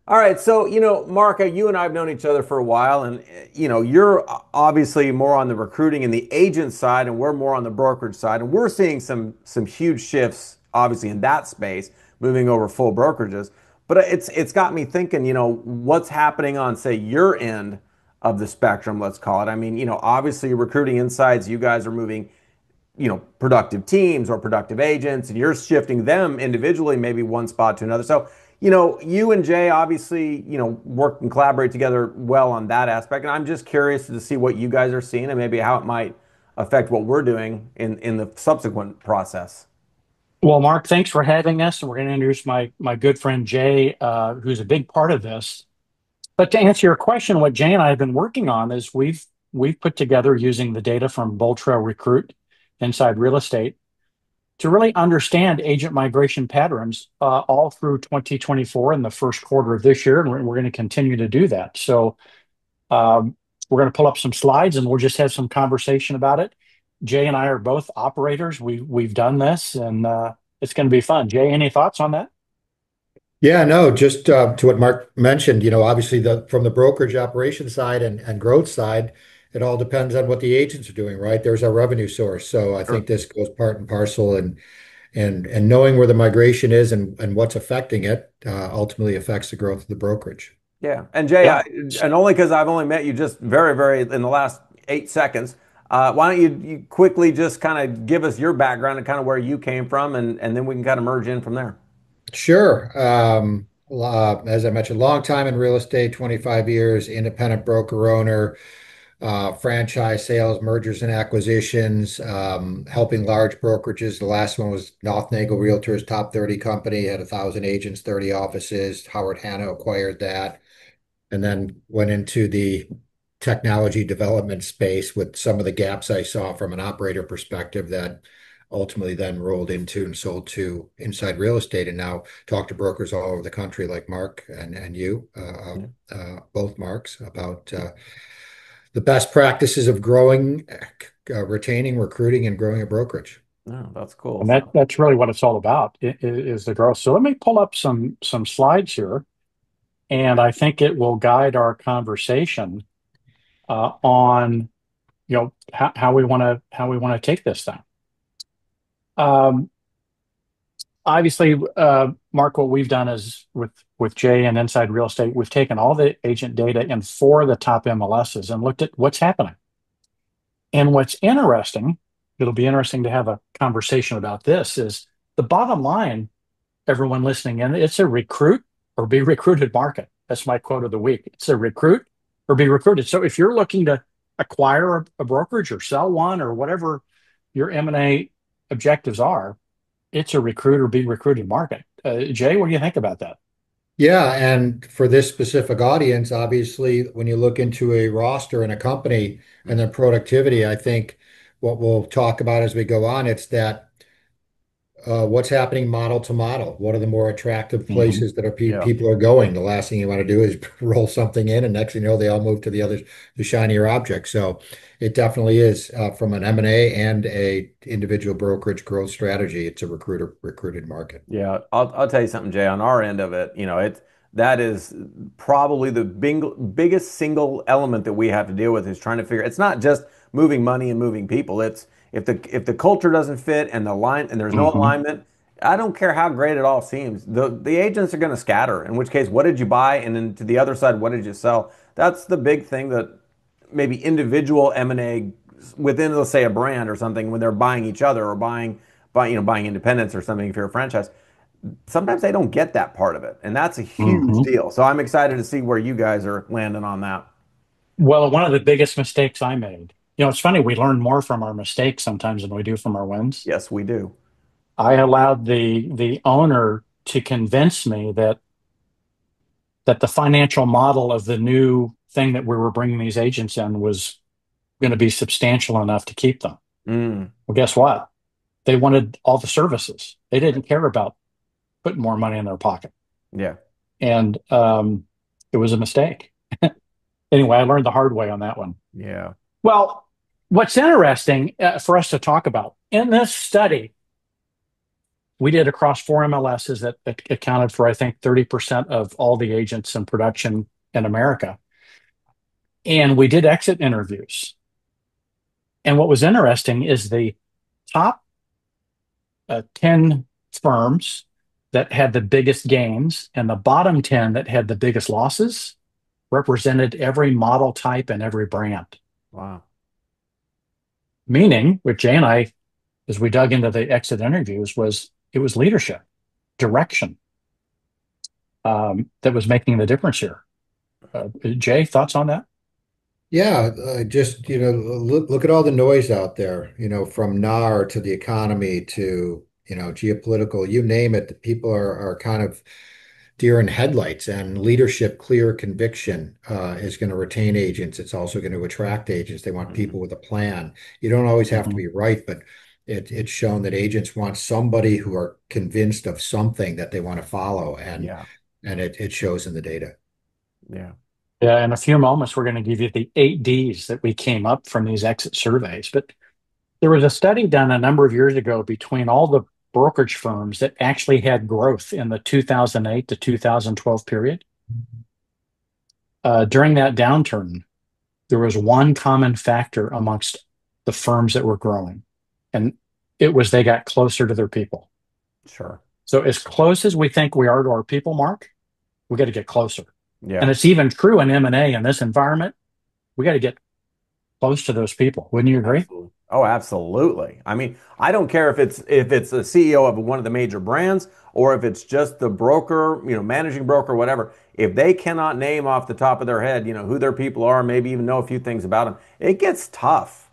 All right, so Mark, you and I have known each other for a while, and you're obviously more on the recruiting and the agent side, and we're more on the brokerage side, and we're seeing some huge shifts, obviously in that space, moving over full brokerages. But it's got me thinking, what's happening on, say, your end of the spectrum, let's call it. I mean, obviously recruiting insights, you guys are moving, productive teams or productive agents, and you're shifting them individually, maybe one spot to another. So, you and Jay obviously, work and collaborate together well on that aspect. And I'm just curious to see what you guys are seeing and maybe how it might affect what we're doing in the subsequent process. Well, Mark, thanks for having us. And we're going to introduce my good friend Jay, who's a big part of this. But to answer your question, what Jay and I have been working on is we've put together using the data from Bold Trail Recruit inside real estate to really understand agent migration patterns all through 2024 and the first quarter of this year, and we're going to continue to do that. So um, we're going to pull up some slides and we'll just have some conversation about it. Jay and I are both operators. We've done this, and it's going to be fun. Jay, any thoughts on that? Yeah, no, just to what Mark mentioned, obviously from the brokerage operation side and growth side, it all depends on what the agents are doing, right? There's our revenue source. So I think Sure. this goes part and parcel and knowing where the migration is and what's affecting it ultimately affects the growth of the brokerage. Yeah. And Jay, Yeah. and only because I've only met you just very, very in the last 8 seconds, why don't you quickly just kind of give us your background and kind of where you came from, and then we can kind of merge in from there. Sure. As I mentioned, long time in real estate, 25 years, independent broker owner, franchise sales, mergers and acquisitions, helping large brokerages. The last one was North Nagel Realtors, top 30 company, had 1,000 agents, 30 offices. Howard Hanna acquired that, and then went into the technology development space with some of the gaps I saw from an operator perspective that ultimately then rolled into and sold to Inside Real Estate, and now talk to brokers all over the country like Mark and you, Yeah. both Marks, about the best practices of growing, retaining, recruiting, and growing a brokerage. Oh, that's cool. And So, that's really what it's all about is the growth. So let me pull up some slides here, and I think it will guide our conversation on how we want to take this thing. Um, Obviously, Mark, what we've done is with Jay and Inside Real Estate, we've taken all the agent data in four of the top MLSs and looked at what's happening. And what's interesting, it'll be interesting to have a conversation about this, is the bottom line, everyone listening in, it's a recruit or be recruited market. That's my quote of the week. It's a recruit or be recruited. So if you're looking to acquire a brokerage or sell one or whatever your M&A objectives are, it's a recruit or be recruited market. Jay, what do you think about that? Yeah, and for this specific audience, obviously, when you look into a roster and a company and their productivity, I think what we'll talk about as we go on, it's that what's happening model to model. What are the more attractive Hmm. places that are Yeah. people are going? The last thing you want to do is roll something in, and next thing you know, they all move to the shinier object. So it definitely is from an M&A and a individual brokerage growth strategy. It's a recruited market. yeah, I'll tell you something, Jay. On our end of it, that is probably the biggest single element that we have to deal with is trying to figure. It's not just moving money and moving people. It's if the culture doesn't fit and the line and there's no Hmm. alignment. I don't care how great it all seems. The agents are going to scatter. In which case, what did you buy? And then to the other side, what did you sell? That's the big thing that maybe individual M&A within, let's say, a brand or something, when they're buying each other or buying independents or something if you're a franchise, sometimes they don't get that part of it, and that's a huge Hmm. deal. So I'm excited to see where you guys are landing on that. Well, one of the biggest mistakes I made, it's funny, we learn more from our mistakes sometimes than we do from our wins. Yes, we do. I allowed the owner to convince me that the financial model of the new thing that we were bringing these agents in was going to be substantial enough to keep them. Mm, Well, guess what? They wanted all the services. They didn't care about putting more money in their pocket. yeah. And it was a mistake. Anyway, I learned the hard way on that one. Yeah. Well, what's interesting for us to talk about in this study, We did across four MLSs that accounted for, I think, 30% of all the agents in production in America. And we did exit interviews. And what was interesting is the top 10 firms that had the biggest gains and the bottom 10 that had the biggest losses represented every model type and every brand. Wow. Meaning, with Jay and I, as we dug into the exit interviews, was it was leadership, direction that was making the difference here. Jay, thoughts on that? Yeah, just look at all the noise out there, from NAR to the economy to geopolitical, you name it. The people are kind of deer in headlights, and leadership, clear conviction is going to retain agents. It's also going to attract agents. They want Mhm. people with a plan. You don't always have to Mhm. be right, but it's shown that agents want somebody who are convinced of something that they want to follow, and Yeah. it shows in the data. Yeah. Yeah, in a few moments, we're going to give you the 8 Ds that we came up from these exit surveys. But there was a study done a number of years ago between all the brokerage firms that actually had growth in the 2008 to 2012 period. During that downturn, there was one common factor amongst the firms that were growing, and it was they got closer to their people. Sure. So, as close as we think we are to our people, Mark, we got to get closer. And Yeah. it's even true in M&A in this environment. We got to get close to those people. Wouldn't you agree? Absolutely. Oh, absolutely. I mean, I don't care if it's a CEO of one of the major brands or if it's just the broker, managing broker, whatever. If they cannot name off the top of their head, who their people are, maybe even know a few things about them, it gets tough.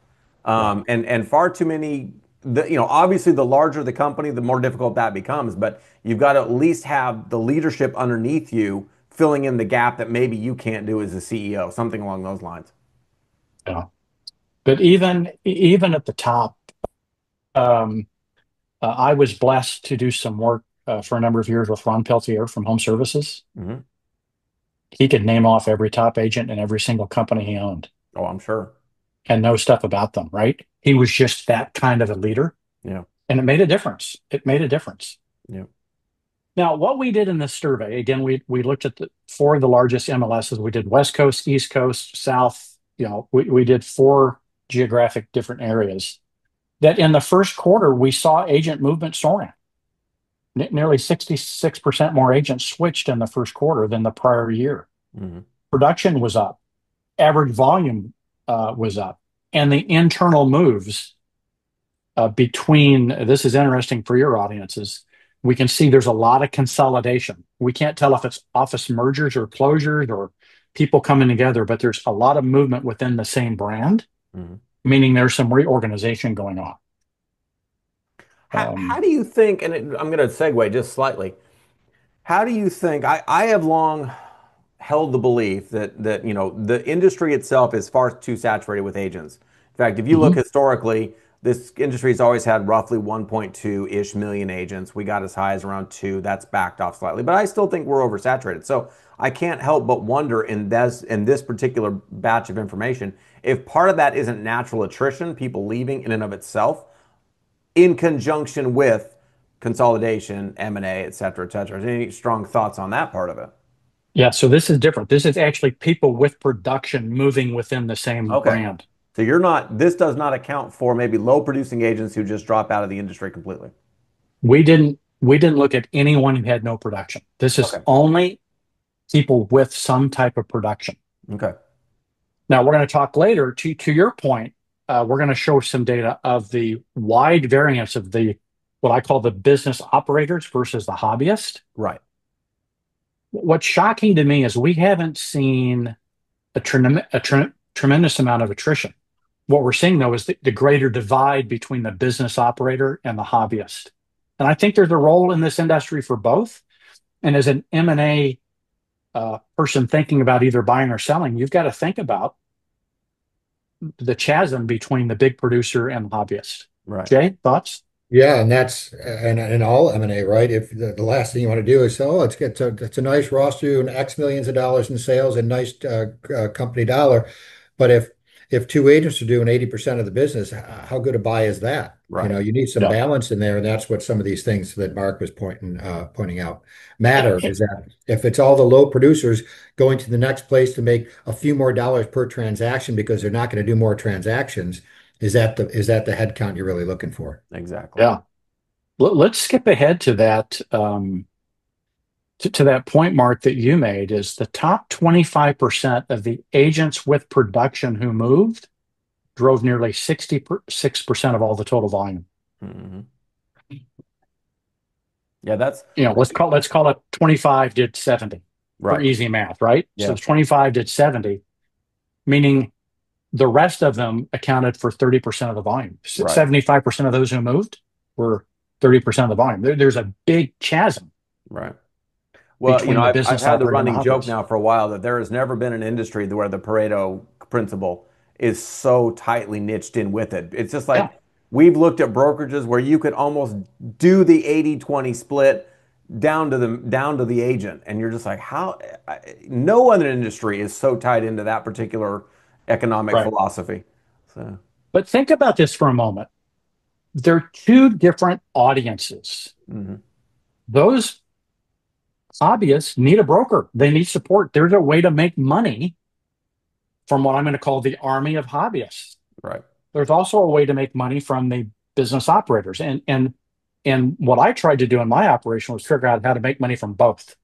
Yeah. And far too many. Obviously, the larger the company, the more difficult that becomes. But you've got to at least have the leadership underneath you filling in the gap that maybe you can't do as a CEO, something along those lines. Yeah. But even at the top, um, I was blessed to do some work for a number of years with Ron Peltier from Home Services. Hmm. He could name off every top agent in every single company he owned Oh, I'm sure. and know stuff about them, right? He was just that kind of a leader, Yeah. and it made a difference. It made a difference. Yeah. Now, what we did in this survey, again, we looked at the four of the largest MLSs. We did West Coast, East Coast, South. We did four geographic different areas. That in the first quarter, we saw agent movement soaring. Nearly 66% more agents switched in the first quarter than the prior year. Hmm. Production was up, average volume was up, and the internal moves between this is interesting for your audiences. We can see there's a lot of consolidation. We can't tell if it's office mergers or closures or people coming together, but there's a lot of movement within the same brand, Hmm. meaning there's some reorganization going on. How do you think, and I'm going to segue just slightly, how do you think, I have long held the belief that the industry itself is far too saturated with agents. In fact, if you look Mhm. historically, this industry has always had roughly 1.2-ish million agents. We got as high as around 2. That's backed off slightly, but I still think we're oversaturated. So I can't help but wonder in this particular batch of information if part of that isn't natural attrition, people leaving in and of itself, in conjunction with consolidation, M&A, et cetera, et cetera. Any strong thoughts on that part of it? Yeah, so this is different. This is actually people with production moving within the same Okay. brand. So this does not account for maybe low producing agents who just drop out of the industry completely. We didn't look at anyone who had no production. This is Okay. only people with some type of production. Okay. Now we're going to talk later to your point. We're going to show some data of the wide variance of the what I call the business operators versus the hobbyist. Right. What's shocking to me is we haven't seen a tremendous amount of attrition. What we're seeing though is the greater divide between the business operator and the hobbyist. And I think there's a role in this industry for both. And as an M&A person thinking about either buying or selling, you've got to think about the chasm between the big producer and the hobbyist. Right. Jay, thoughts? Yeah, and that's and all M&A, right? If the last thing you want to do is say, oh, it's a nice roster and X millions of dollars in sales and nice company dollar, but if if two agents are doing 80% of the business, how good a buy is that? Right. You need some Yeah. balance in there, and that's what some of these things that Mark was pointing out matter. Is that if it's all the low producers going to the next place to make a few more dollars per transaction because they're not going to do more transactions, is that the head count you're really looking for? Exactly. Yeah. Let's skip ahead to that to that point, Mark, that you made is the top 25% of the agents with production who moved drove nearly 66% of all the total volume. Hmm. Yeah, Let's call it 25 did 70 for right. easy math, right? So Yeah. 25 did 70, meaning the rest of them accounted for 30% of the volume. Right. 75% of those who moved were 30% of the volume. There's a big chasm Right. Well, between the I've business had the operator and the running joke hobbyist. now for a while that there has never been an industry where the Pareto principle is so tightly niched in with it. It's just Yeah, like we've looked at brokerages where you could almost do the 80-20 split down to the agent, and you're just like, how no other industry is so tied into that particular economic right. philosophy. So, But think about this for a moment. They're two different audiences. mhm. Those hobbyists need a broker. They need support. There's a way to make money from what I'm going to call the army of hobbyists. Right. There's also a way to make money from the business operators. And what I tried to do in my operation was figure out how to make money from both.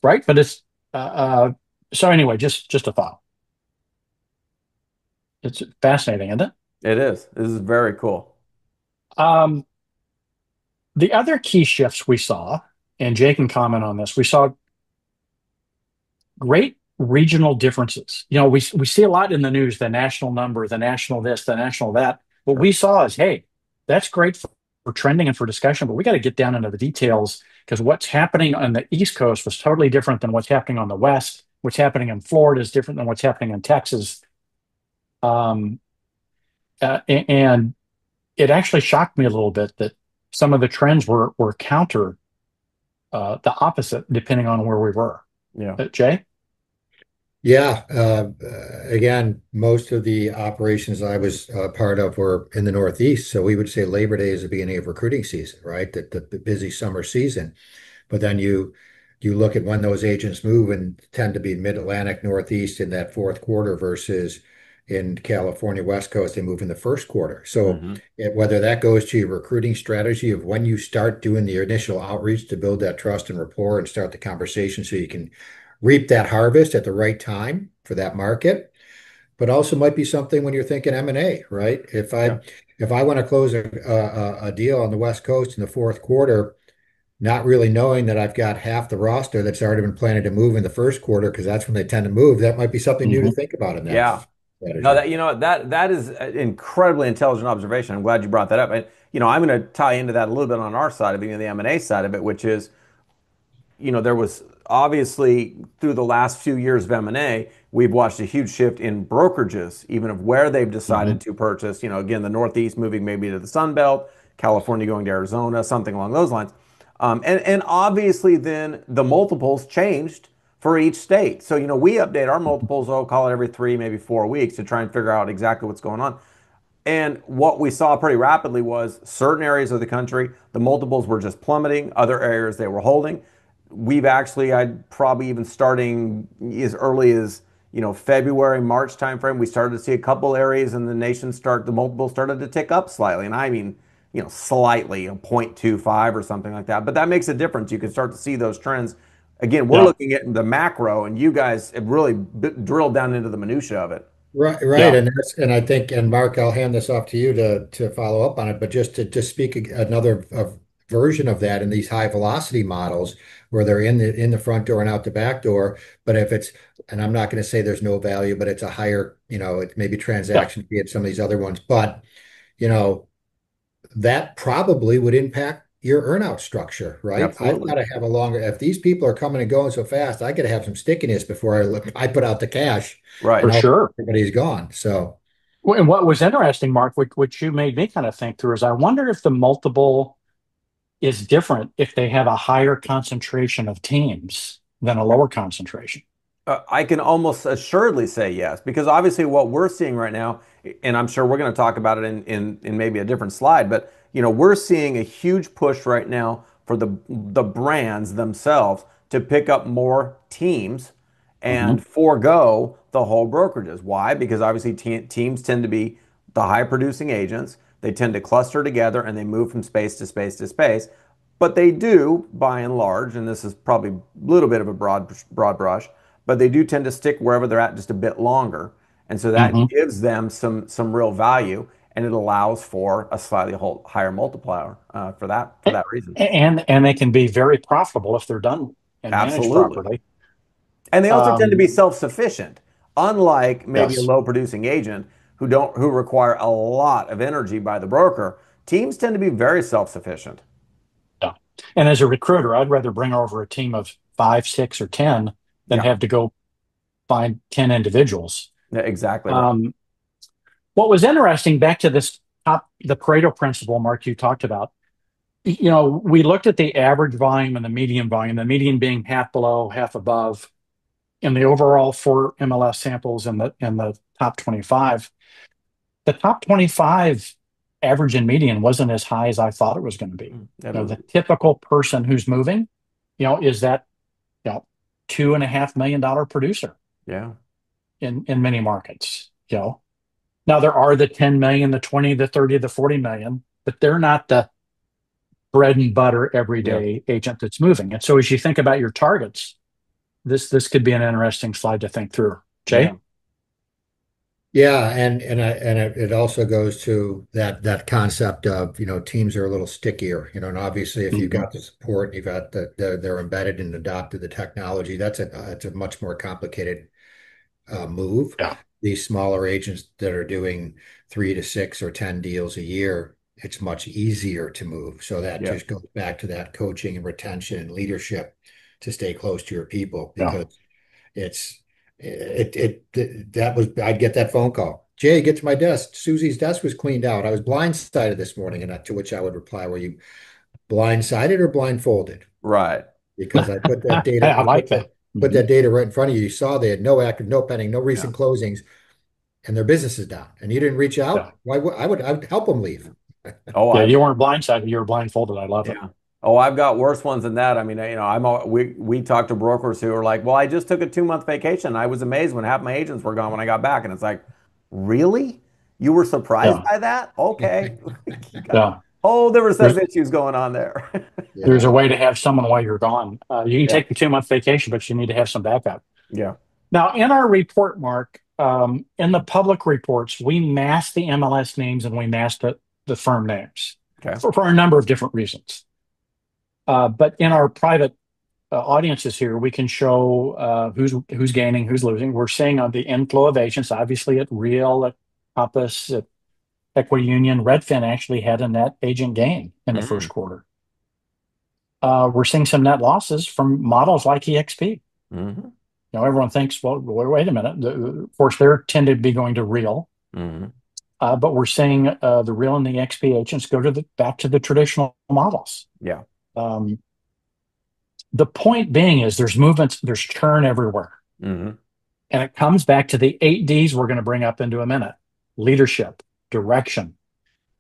Right. But it's so anyway, just a thought. It's fascinating, isn't it? It is. This is very cool. Um, the other key shifts we saw, and Jay can comment on this, we saw great regional differences. We see a lot in the news, the national number, the national this, the national that. What Sure. we saw is, hey, that's great for trending and for discussion, but we got to get down into the details because what's happening on the East Coast was totally different than what's happening on the West. What's happening in Florida is different than what's happening in Texas. Um, and it actually shocked me a little bit that some of the trends were counter the opposite depending on where we were. Yeah. Jay? Yeah. Again, most of the operations I was part of were in the Northeast. So we would say Labor Day is the beginning of recruiting season, right? The busy summer season. But then you look at when those agents move and tend to be mid-Atlantic, Northeast in that fourth quarter versus in California, West Coast, they move in the first quarter. So Hmm. whether that goes to your recruiting strategy of when you start doing the initial outreach to build that trust and rapport and start the conversation so you can reap that harvest at the right time for that market, but also might be something when you're thinking M&A, right? If Yeah. I if I want to close a deal on the West Coast in the fourth quarter, not really knowing that I've got half the roster that's already been planning to move in the first quarter because that's when they tend to move, that might be something new to Mhm. think about in that Yeah. No, strategy. that is an incredibly intelligent observation. I'm glad you brought that up. And I'm going to tie into that a little bit on our side of it, the M&A side of it, which is, there was obviously through the last few years of M&A, we've watched a huge shift in brokerages, even of where they've decided Mhm. to purchase. Again, the Northeast moving maybe to the Sun Belt, California going to Arizona, something along those lines. And obviously then the multiples changed for each state. So, we update our multiples, call it every 3, maybe 4 weeks to try and figure out exactly what's going on. And what we saw pretty rapidly was certain areas of the country, the multiples were just plummeting. Other areas they were holding. I'd probably even starting as early as, February, March timeframe, we started to see a couple areas in the nation the multiples started to tick up slightly. And I mean, slightly, 0.25 or something like that. But that makes a difference. You can start to see those trends. Again, we're Yeah. looking at the macro, and you guys have really drilled down into the minutia of it. Right, right, Yeah. and I think, and Mark, I'll hand this off to you to follow up on it, but just to speak another version of that in these high velocity models where they're in the front door and out the back door, but if it's, and I'm not going to say there's no value, but it's a higher, it maybe Yeah. transaction fee at some of these other ones, but you know, that probably would impact your earnout structure, right? I've got Absolutely. to have a longer, if these people are coming and going so fast, I got to have some stickiness before I put out the cash For Right. and all sure. everybody's gone. So. Well, and what was interesting, Mark, which you made me kind of think through, is I wonder if the multiple is different if they have a higher concentration of teams than a lower concentration. I can almost assuredly say yes, because obviously what we're seeing right now, and I'm sure we're going to talk about it in maybe a different slide, but we're seeing a huge push right now for the brands themselves to pick up more teams Mhm. and forego the whole brokerages. Why? Because obviously teams tend to be the high producing agents. They tend to cluster together and they move from space to space to space. But they do, by and large, and this is probably a little bit of a broad brush, but they do tend to stick wherever they're at just a bit longer. And so that Mhm. gives them some real value, and it allows for a slightly higher multiplier for that reason. And they can be very profitable if they're done and managed Absolutely. properly. And they also tend to Um, be self-sufficient, unlike maybe a yes. low-producing agent who require a lot of energy by the broker. Teams tend to be very self-sufficient. Yeah. And as a recruiter, I'd rather bring over a team of 5, 6, or 10 than Yeah, have to go find 10 individuals. yeah, exactly right. Um, what was interesting, back to the Pareto principle, Mark, you talked about, we looked at the average volume and the median being half below, half above, in the overall four MLS samples in the top 25. The top 25 average and median wasn't as high as I thought it was going to be. The typical person who's moving, is that, $2.5 million producer Yeah, in many markets. Now there are the 10 million, the 20, the 30, the 40 million, but they're not the bread and butter yeah, everyday agent that's moving. And so as you think about your targets, this could be an interesting slide to think through. yeah. Jay? Yeah, and it also goes to that concept of, teams are a little stickier, and obviously if you've Mhm. got the support, you've got they're embedded and adopted the technology, that's a much more complicated move. Yeah, These smaller agents that are doing 3 to 6 or 10 deals a year, it's much easier to move. So that Yeah. just goes back to that coaching and retention and leadership to stay close to your people yeah, because it's that was I'd get that phone call. Jay, get to my desk. Susie's desk was cleaned out. I was blindsided this morning, and to which I would reply, "Were you blindsided or blindfolded?" Right. Because I put that data, I like that. put Mhm. that data right in front of you. You saw they had no active, no pending, no Yeah. recent closings, and their business is down. And you didn't reach Yeah, out. I would help them leave. Oh, yeah. I've You weren't blindsided; you were blindfolded. I love it. Yeah. Oh, I've got worse ones than that. I mean, we talked to brokers who are like, "Well, I just took a 2 month vacation. I was amazed when half my agents were gone when I got back." And it's like, "Really? You were surprised Yeah, by that? Okay." You got, yeah. oh, there were There's some issues going on there. there's Yeah. a way to have someone while you're gone. You can Yeah. take the 2 month vacation, but you need to have some backup. Yeah. Now, in our report, Mark, in the public reports, we mask the MLS names and we mask the firm names Okay. for a number of different reasons. But in our private audiences here, we can show who's gaining, who's losing. We're seeing on the inflow of agents, obviously at Real, at Compass, at Equity Union, Redfin actually had a net agent gain in the first Mm, quarter. We're seeing some net losses from models like EXP. hmm Everyone thinks, well, wait a minute. Of course, they're tended to be going to Real, hmm but we're seeing the Real and the XP agents go back to the traditional models. Yeah. Um, the point being is there's movements, there's churn everywhere. hmm And it comes back to the 8 Ds we're going to bring up into a minute: leadership, direction,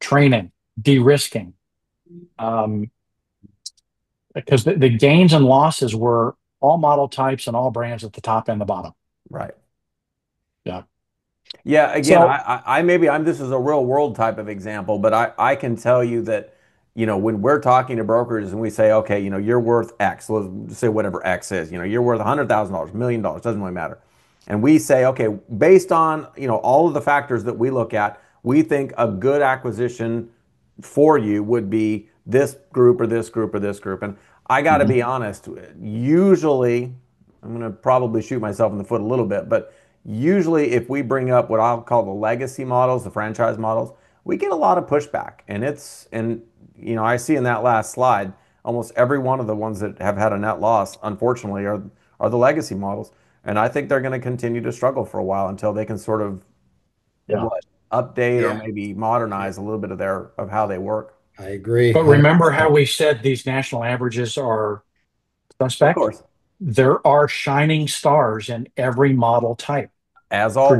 training, de risking. Um, because the gains and losses were all model types and all brands at the top and the bottom. Right. Yeah. Yeah, again, So, maybe this is a real world type of example, but I can tell you that, when we're talking to brokers and we say, okay, you're worth X, let's say whatever X is, you're worth $100,000, $1 million, doesn't really matter. And we say, okay, based on, all of the factors that we look at, we think a good acquisition for you would be this group or this group or this group. And I got to mhm, be honest, usually, I'm going to probably shoot myself in the foot a little bit, but usually if we bring up what I'll call the legacy models, the franchise models, we get a lot of pushback. I see in that last slide, almost every one of the ones that have had a net loss, unfortunately, are the legacy models. And I think they're going to continue to struggle for a while until they can sort of yeah. what update or Yeah. maybe modernize a little bit of how they work. I agree But remember how 100%. we said these national averages are Of suspect? course. there are shining stars in every model type. As always.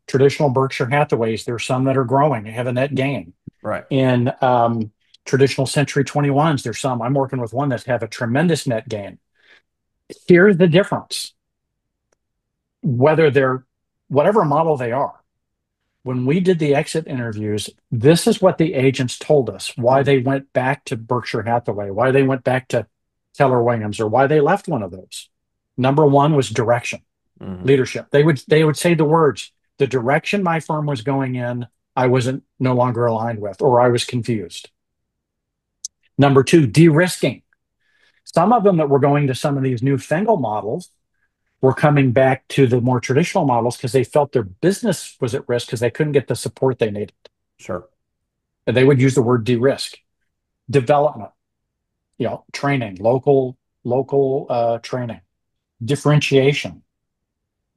Traditional Berkshire Hathaways, there's some that are growing, have a net gain. Right. In traditional Century 21s, there's some. I'm working with one that have a tremendous net gain. Here's the difference. Whatever model they are, when we did the exit interviews, this is what the agents told us why they went back to Berkshire Hathaway, why they went back to Keller Williams, or why they left one of those. Number one was direction, leadership. They would say the words, the direction my firm was going in, I wasn't no longer aligned with, or I was confused. Number two, de-risking. Some of them that were going to some of these newfangled models were coming back to the more traditional models because they felt their business was at risk because they couldn't get the support they needed. Sure. And they would use the word de-risk. Development, training, local training, differentiation,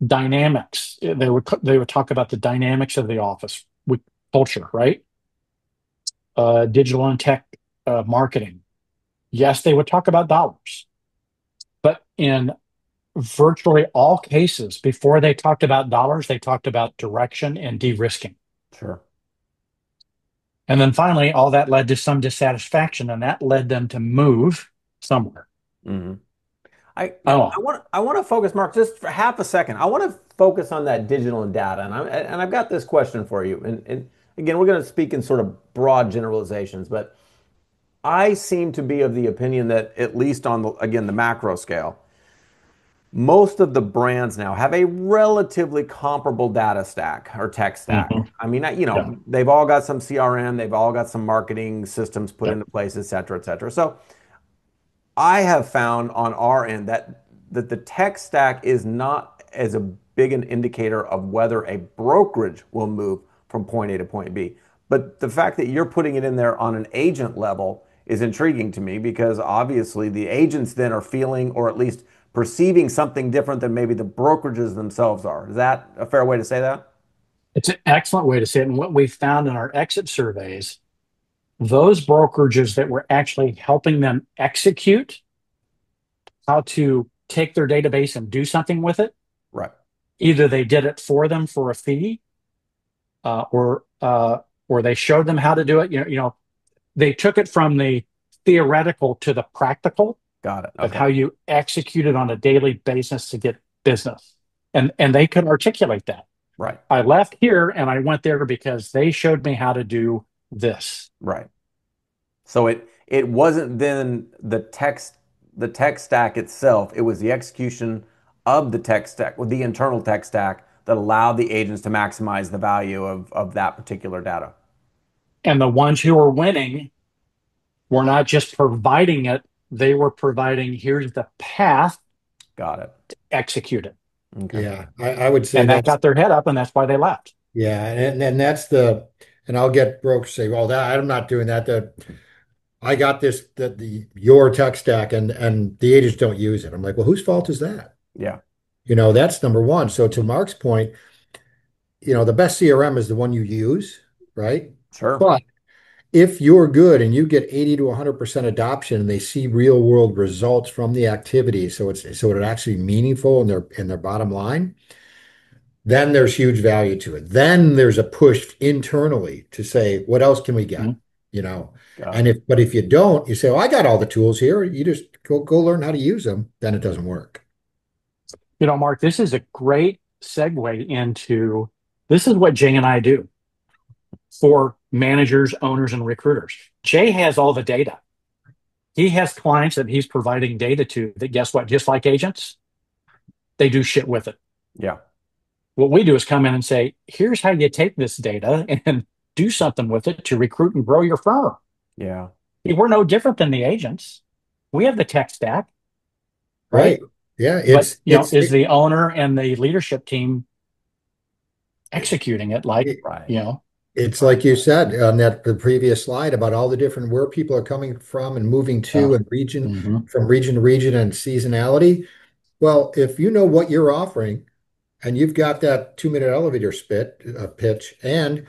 dynamics. They would talk about the dynamics of the office with culture, right? Digital and tech marketing. Yes, they would talk about dollars, but in virtually all cases, before they talked about dollars, they talked about direction and de-risking. Sure. And then finally, all that led to some dissatisfaction, and that led them to move somewhere. Mm-hmm. I want to focus, Mark, just for half a second. I want to focus on that digital and data, and I've got this question for you. And again, we're going to speak in sort of broad generalizations, but I seem to be of the opinion that at least on the macro scale, most of the brands now have a relatively comparable data stack or tech stack. Mm-hmm. I mean, Yeah. they've all got some CRM, they've all got some marketing systems put Yeah. into place, et cetera, et cetera. So I have found on our end that the tech stack is not as a big an indicator of whether a brokerage will move from point A to point B. But the fact that you're putting it in there on an agent level is intriguing to me because obviously the agents then are feeling or at least perceiving something different than maybe the brokerages themselves are. Is that a fair way to say that? It's an excellent way to say it. And what we found in our exit surveys, those brokerages that were actually helping them execute how to take their database and do something with it, Right. either they did it for them for a fee, or they showed them how to do it. They took it from the theoretical to the practical Got it. of Okay. how you execute it on a daily basis to get business, and they could articulate that. Right. I left here and I went there because they showed me how to do this. Right. So it wasn't then the tech stack itself, it was the execution of the tech stack, with the internal tech stack that allowed the agents to maximize the value of that particular data. And the ones who were winning were not just providing it, they were providing here's the path Got it. to execute it. Okay. Yeah, I would say And that that's got their head up, and that's why they left. yeah, and that's and I'll get brokers say, well, that I'm not doing that. I got your tech stack and the agents don't use it. I'm like, well, whose fault is that? Yeah. That's number one. So to Mark's point, the best CRM is the one you use, right? Sure. But if you're good and you get 80 to 100% adoption and they see real world results from the activity, so it's actually meaningful in their bottom line, then there's huge value to it. Then there's a push internally to say, what else can we get? Mhm. And if you don't, you say, oh, I got all the tools here. You just go learn how to use them. Then it doesn't work. Mark, this is a great segue into this is what Jay and I do for managers, owners, and recruiters. Jay has all the data. He has clients that he's providing data to that, guess what? Just like agents, they do shit with it. Yeah. What we do is come in and say, here's how you take this data and do something with it to recruit and grow your firm. Yeah. We're no different than the agents. We have the tech stack, Right. Yeah. But is the owner and the leadership team executing it Right. It's like you said on the previous slide about all the different where people are coming from and moving to and from region to region and seasonality. Well, if you know what you're offering and you've got that 2-minute elevator pitch, and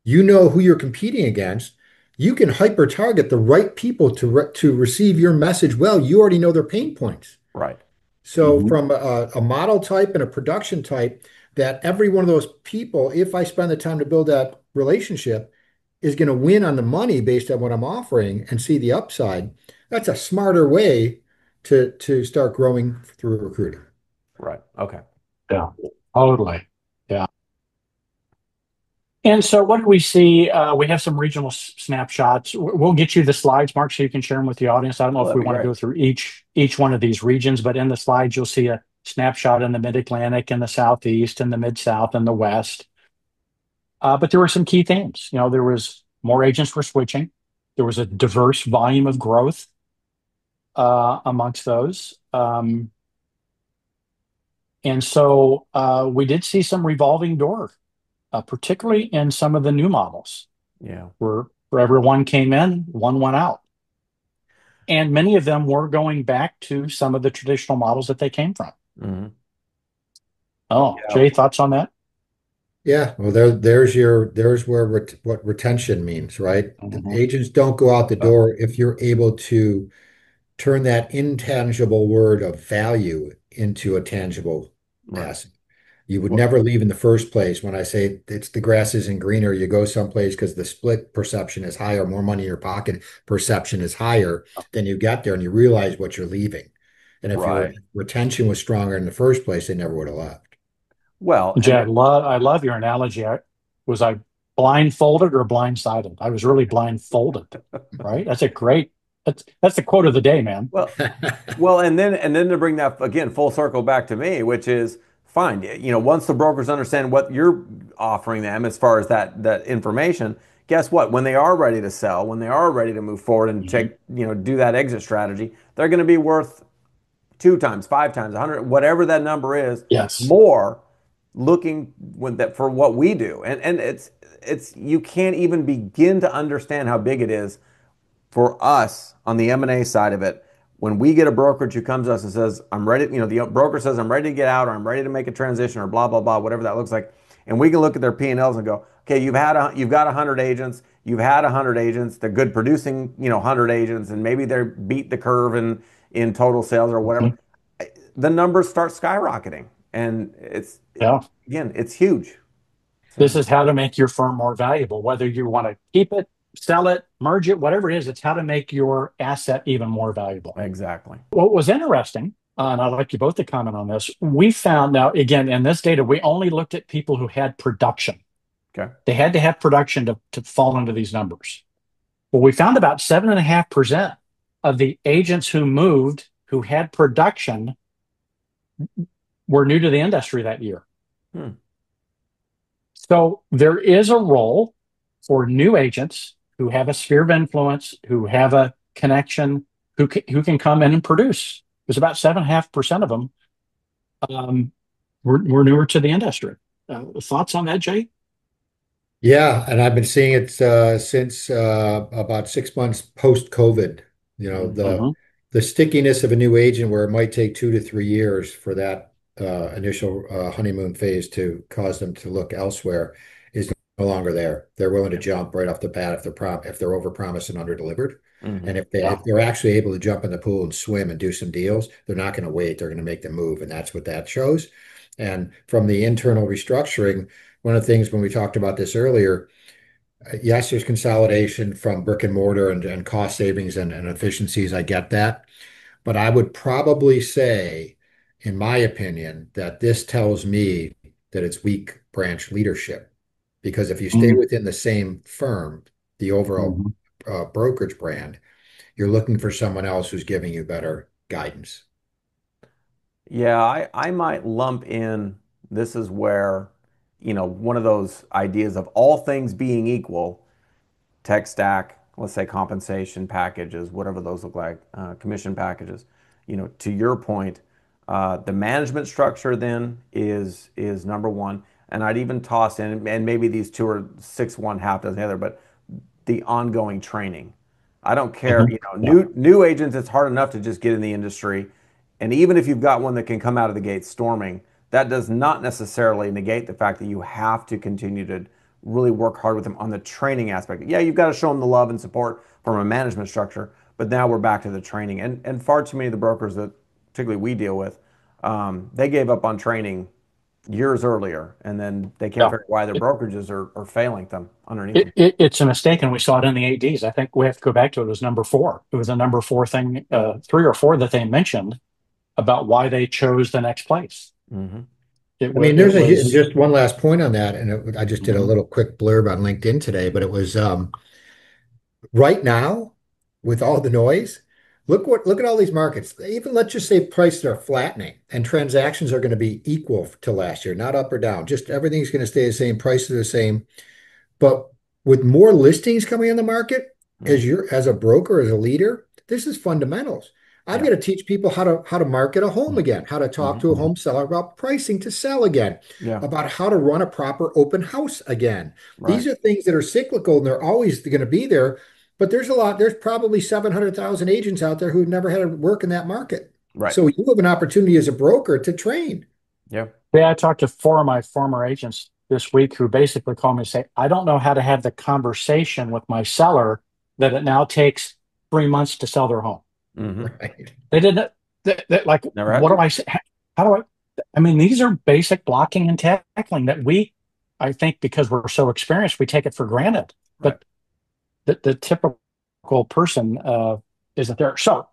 you know who you're competing against, you can hyper target the right people to receive your message. Well, you already know their pain points. Right. So Hmm. from a model type and a production type, that every one of those people, if I spend the time to build that relationship, is going to win on the money based on what I'm offering and see the upside. That's a smarter way to start growing through recruiting. Right. Okay. Yeah, totally. Yeah. And so, what do we see? We have some regional snapshots. We'll get you the slides, Mark, so you can share them with the audience. I don't know Oh, if that'd we be want to great. go through each one of these regions, but in the slides, you'll see a snapshot in the Mid Atlantic, and the Southeast, and the Mid South, and the West. But there were some key themes. There was more agents were switching. There was a diverse volume of growth amongst those. And so we did see some revolving door, particularly in some of the new models, Yeah. where everyone came in, one went out. And many of them were going back to some of the traditional models that they came from. Hmm. Oh, Yeah. Jay, thoughts on that? Yeah, well, there's where what retention means, right? The Mhm. agents don't go out the Oh, door if you're able to turn that intangible word of value into a tangible right. asset. You would Well, never leave in the first place. When I say it's the grass isn't greener, you go someplace because the split perception is higher, more money in your pocket perception is higher. Then you get there and you realize what you're leaving. And if your right. retention was stronger in the first place, they never would have left. Well, Jay, and I love your analogy. Was I blindfolded or blindsided? I was really blindfolded, right? That's the quote of the day, man. well, and then to bring that again full circle back to me, which is fine. Once the brokers understand what you're offering them as far as that information, guess what? When they are ready to sell, when they are ready to move forward and Mhm. take, do that exit strategy, they're going to be worth two times, five times, 100, whatever that number is, Yes. more looking when that for what we do. And it's you can't even begin to understand how big it is for us on the M&A side of it. When we get a brokerage who comes to us and says, I'm ready, the broker says, I'm ready to get out or I'm ready to make a transition or blah, blah, blah, whatever that looks like. And we can look at their P&Ls and go, okay, you've got 100 agents, you've had 100 agents, they're good producing, 100 agents, and maybe they beat the curve in total sales or whatever. Mhm. The numbers start skyrocketing. And Yeah. again, it's huge. This So is how to make your firm more valuable, whether you want to keep it, sell it, merge it, whatever it is, it's how to make your asset even more valuable. exactly. What was interesting, and I'd like you both to comment on this, we found now, again, in this data, we only looked at people who had production. Okay. They had to have production to fall into these numbers. Well, we found about 7.5% of the agents who moved who had production were new to the industry that year. Hmm. So there is a role for new agents who have a sphere of influence, who have a connection, who can come in and produce. There's about 7.5% of them um, were newer to the industry. Thoughts on that, Jay? Yeah, and I've been seeing it since about 6 months post-COVID. You know, the Mm-hmm. the stickiness of a new agent where it might take 2 to 3 years for that initial honeymoon phase to cause them to look elsewhere is no longer there. They're willing to Yeah. jump right off the bat if they're overpromised and underdelivered. And Hmm. if they're actually able to jump in the pool and swim and do some deals, they're not going to wait. They're going to make the move, and that's what that shows. And from the internal restructuring, one of the things when we talked about this earlier, yes, there's consolidation from brick and mortar and cost savings and efficiencies. I get that. But I would probably say, in my opinion, that this tells me that it's weak branch leadership. Because if you stay within the same firm, the overall Mm-hmm. brokerage brand, you're looking for someone else who's giving you better guidance. Yeah, I might lump in this is where, one of those ideas of all things being equal, tech stack, let's say compensation packages, whatever those look like, commission packages, to your point, the management structure then is number one. And I'd even toss in, and maybe these two are six, one, half dozen the other, but the ongoing training. I don't care, Mm-hmm. Yeah. new agents, it's hard enough to just get in the industry. And even if you've got one that can come out of the gate storming, that does not necessarily negate the fact that you have to continue to really work hard with them on the training aspect. Yeah, you've got to show them the love and support from a management structure, but now we're back to the training. And far too many of the brokers that particularly we deal with, they gave up on training years earlier, and then they can't Yeah. figure out why their brokerages are failing them underneath them. It's a mistake, and we saw it in the 8Ds. I think we have to go back to it. It was number four. It was a number four thing, three or four that they mentioned about why they chose the next place. Mm-hmm. I mean, It and was. just one last point on that, and I just did a Mhm. little quick blurb on LinkedIn today, but it was right now with all the noise. Look at all these markets. Even let's just say prices are flattening and transactions are going to be equal to last year, not up or down. Just everything's going to stay the same, prices are the same. But with more listings coming on the market, Mm-hmm. as a broker, as a leader, this is fundamentals. I've Yeah. got to teach people how to market a home again, how to talk Mm-hmm. to a home seller about pricing to sell again, Yeah. about how to run a proper open house again. Right. These are things that are cyclical and they're always going to be there. But there's probably 700,000 agents out there who've never had to work in that market. Right. So you have an opportunity as a broker to train. Yeah. Yeah, I talked to four of my former agents this week who basically called me and say, I don't know how to have the conversation with my seller that it now takes 3 months to sell their home. Mm-hmm. Right. They didn't, like, Never had what do to. I say? How do I mean, these are basic blocking and tackling that I think because we're so experienced, we take it for granted. Right. But the typical person isn't there. So,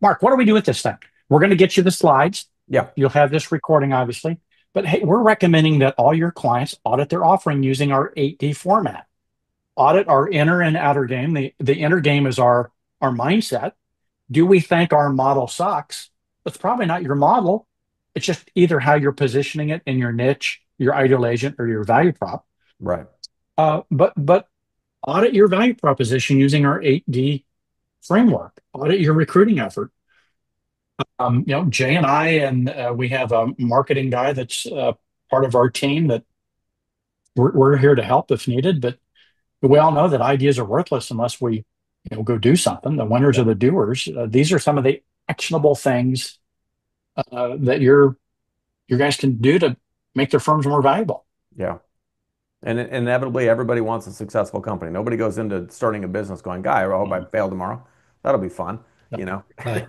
Mark, what do we do with this thing? We're going to get you the slides. Yeah. You'll have this recording, obviously. But hey, we're recommending that all your clients audit their offering using our 8D format. Audit our inner and outer game. The inner game is our mindset. Do we think our model sucks? It's probably not your model. It's just either how you're positioning it in your niche, your ideal agent, or your value prop. Right. But audit your value proposition using our 8D framework. Audit your recruiting effort. Jay and I, and we have a marketing guy that's part of our team that we're here to help if needed. But we all know that ideas are worthless unless we, go do something. The winners Yeah. are the doers. These are some of the actionable things that your guys can do to make their firms more valuable. Yeah. And inevitably, everybody wants a successful company. Nobody goes into starting a business going, "Guy, I hope I fail tomorrow. That'll be fun." You know. Right.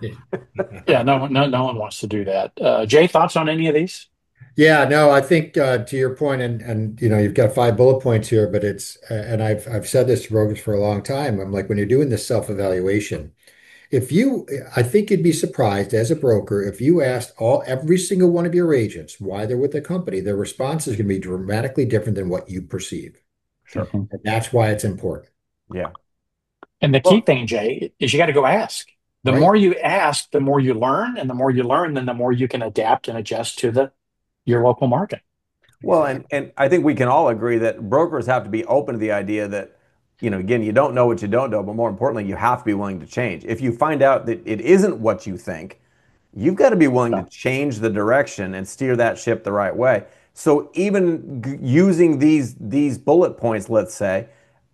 Yeah, no one wants to do that. Jay, thoughts on any of these? Yeah, no, I think to your point, and you've got 5 bullet points here, but and I've said this to brokers for a long time. I'm like, when you're doing this self-evaluation, I think you'd be surprised as a broker if you asked every single one of your agents why they're with the company, their response is going to be dramatically different than what you perceive, Sure. Mhm. and that's why it's important, Yeah. And the key Well, thing, Jay, is you got to go ask. The right? more you ask, the more you learn, and the more you learn, then the more you can adapt and adjust to your local market. well, Exactly. and I think we can all agree that brokers have to be open to the idea that, again, you don't know what you don't know, but more importantly, you have to be willing to change. If you find out that it isn't what you think, you've got to be willing to Yeah. change the direction and steer that ship the right way. So even using these bullet points, let's say,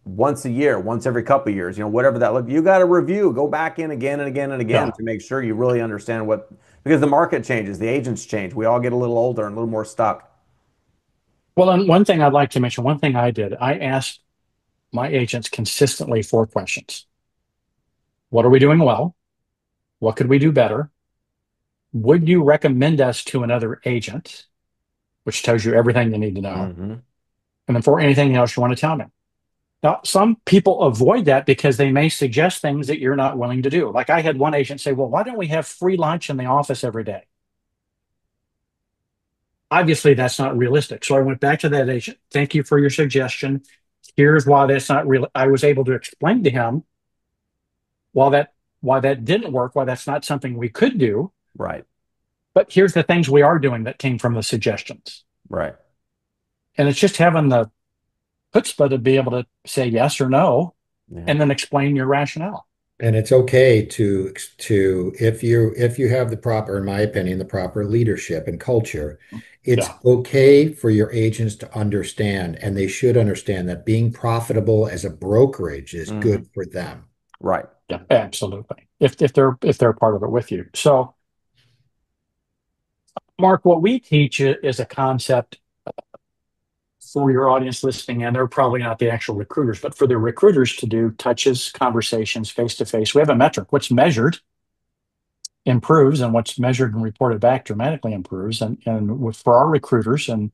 once a year, once every couple of years, whatever that look, you got to review, go back in again and again and again Yeah. to make sure you really understand because the market changes, the agents change, we all get a little older and a little more stuck. Well, and one thing I'd like to mention, one thing I did, I asked my agents consistently four questions. What are we doing well? What could we do better? Would you recommend us to another agent? Which tells you everything you need to know. Hmm. And then for anything else you want to tell me. Now, some people avoid that because they may suggest things that you're not willing to do. Like I had one agent say, well, why don't we have free lunch in the office every day? Obviously, that's not realistic. So I went back to that agent. Thank you for your suggestion. Here's why that's not real. I was able to explain to him why that didn't work, why that's not something we could do. Right. But here's the things we are doing that came from the suggestions. Right. And it's just having the chutzpah to be able to say yes or no Yeah. and then explain your rationale. And it's okay to if you have the proper, in my opinion, the proper leadership and culture, it's Yeah. okay for your agents to understand, and they should understand that being profitable as a brokerage is Hmm. good for them. Right. Yeah, absolutely. If they're part of it with you. So, Mark, what we teach is a concept for your audience listening, and they're probably not the actual recruiters, but for the recruiters to do touches, conversations, face to face. We have a metric. What's measured improves and what's measured and reported back dramatically improves. For our recruiters and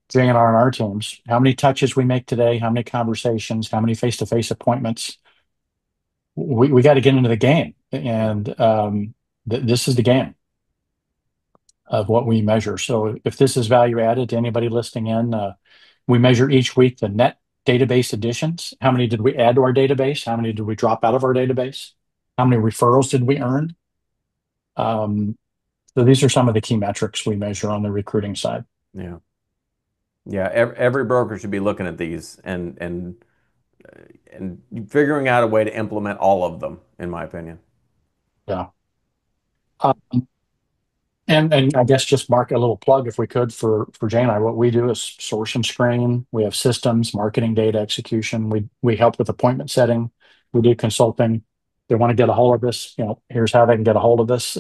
Jay and our teams, how many touches we make today, how many conversations, how many face-to-face appointments, we got to get into the game. And this is the game of what we measure. So if this is value added to anybody listening in, we measure each week the net database additions. How many did we add to our database? How many did we drop out of our database? How many referrals did we earn? So these are some of the key metrics we measure on the recruiting side. Yeah. Yeah. Every broker should be looking at these and figuring out a way to implement all of them, in my opinion. Yeah. Um, and I guess just mark a little plug if we could for Jay and I. What we do is source and screen. We have systems, marketing, data execution. We help with appointment setting. We do consulting. They want to get a hold of us. Here's how they can get a hold of us.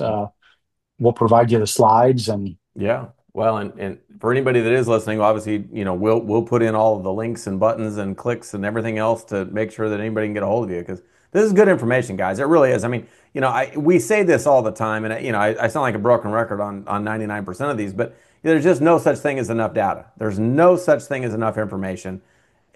We'll provide you the slides and yeah. Well, and for anybody that is listening, obviously, we'll put in all of the links and buttons and clicks and everything else to make sure that anybody can get a hold of you, because this is good information, guys. It really is. I mean, we say this all the time, and I sound like a broken record on 99% of these, but there's just no such thing as enough data. There's no such thing as enough information.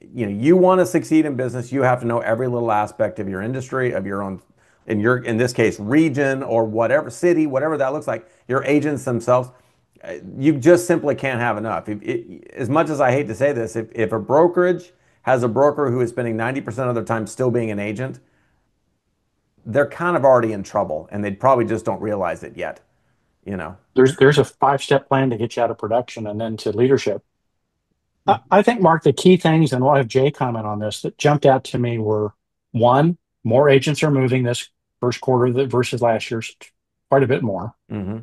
You want to succeed in business, you have to know every little aspect of your industry, of your own, in this case, region or whatever city, whatever that looks like, your agents themselves. You just simply can't have enough. As much as I hate to say this, if a brokerage has a broker who is spending 90% of their time still being an agent, they're kind of already in trouble, and they probably just don't realize it yet. There's a 5-step plan to get you out of production and then to leadership. I think, Mark, the key things, and we'll have Jay comment on this, that jumped out to me were, one, more agents are moving this first quarter versus last year's, quite a bit more. Mm-hmm.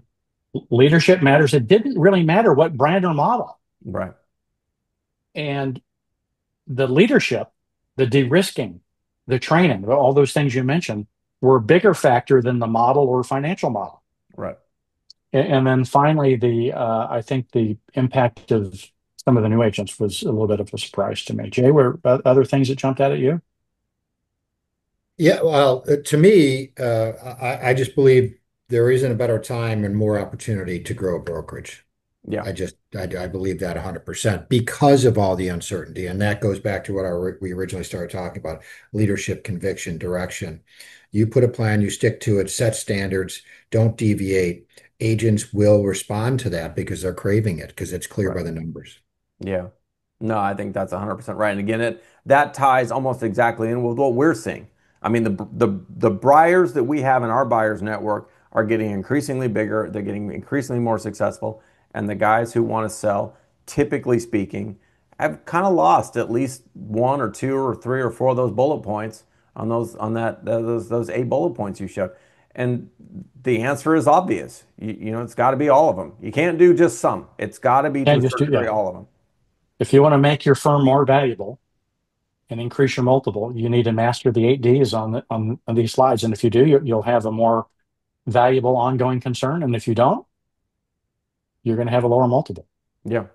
Leadership matters. It didn't really matter what brand or model. Right. And the leadership, the de-risking, the training, all those things you mentioned were a bigger factor than the model or financial model. Right. And then finally, I think the impact of some of the new agents was a little bit of a surprise to me. Jay, were other things that jumped out at you? Yeah, well, to me, I just believe there isn't a better time and more opportunity to grow a brokerage. Yeah. I believe that 100% because of all the uncertainty. And that goes back to what we originally started talking about: leadership, conviction, direction. You put a plan, you stick to it, set standards, don't deviate. Agents will respond to that because they're craving it, because it's clear Right. by the numbers. Yeah. No, I think that's 100% right. And again, that ties almost exactly in with what we're seeing. I mean, the buyers that we have in our buyers network are getting increasingly bigger. They're getting increasingly more successful. And the guys who want to sell, typically speaking, have kind of lost at least one or two or three or four of those bullet points on those 8 bullet points you showed. And the answer is obvious. It's got to be all of them. You can't do just some. It's got to be to And a just certain degree all of them. If you want to make your firm more valuable and increase your multiple, you need to master the 8 Ds on these slides. And if you do, you'll have a more valuable ongoing concern. And if you don't, you're going to have a lower multiple. Yeah,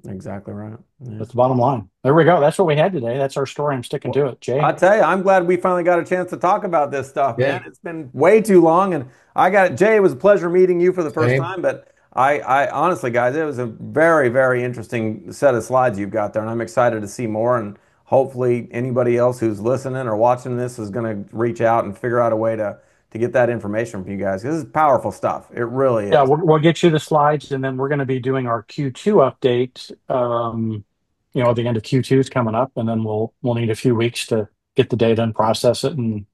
exactly right. Yeah. That's the bottom line. There we go. That's what we had today. That's our story. I'm sticking to it. Jay? I tell you, I'm glad we finally got a chance to talk about this stuff, man. Yeah. It's been way too long, and Jay, it was a pleasure meeting you for the first Same. time, but I honestly, guys, it was a very, very interesting set of slides you've got there, and I'm excited to see more, and hopefully anybody else who's listening or watching this is going to reach out and figure out a way to get that information from you guys. This is powerful stuff. It really is. Yeah, we'll get you the slides, and then we're going to be doing our Q2 update. The end of Q2 is coming up, and then we'll need a few weeks to get the data and process it and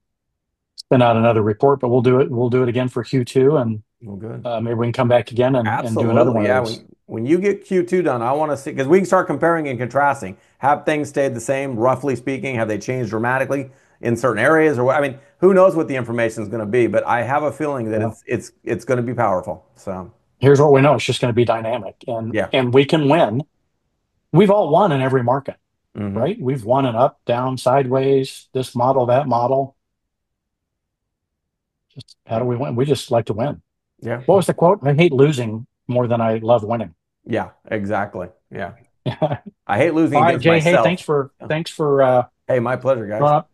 spin out another report. But we'll do it. We'll do it again for Q2, and Well, good. maybe we can come back again and do another one. Yeah, of those. when you get Q2 done, I want to see, because we can start comparing and contrasting. Have things stayed the same, roughly speaking? Have they changed dramatically in certain areas? Or I mean, who knows what the information is going to be? But I have a feeling that it's going to be powerful. So here's what we know: it's just going to be dynamic, and we can win. We've all won in every market, right? We've won an up, down, sideways, this model, that model. Just how do we win? We just like to win. Yeah. What was the quote? I hate losing more than I love winning. Yeah, exactly. Yeah. I hate losing All right, against Jay. myself. Hey, thanks for Hey, my pleasure, guys. throwing up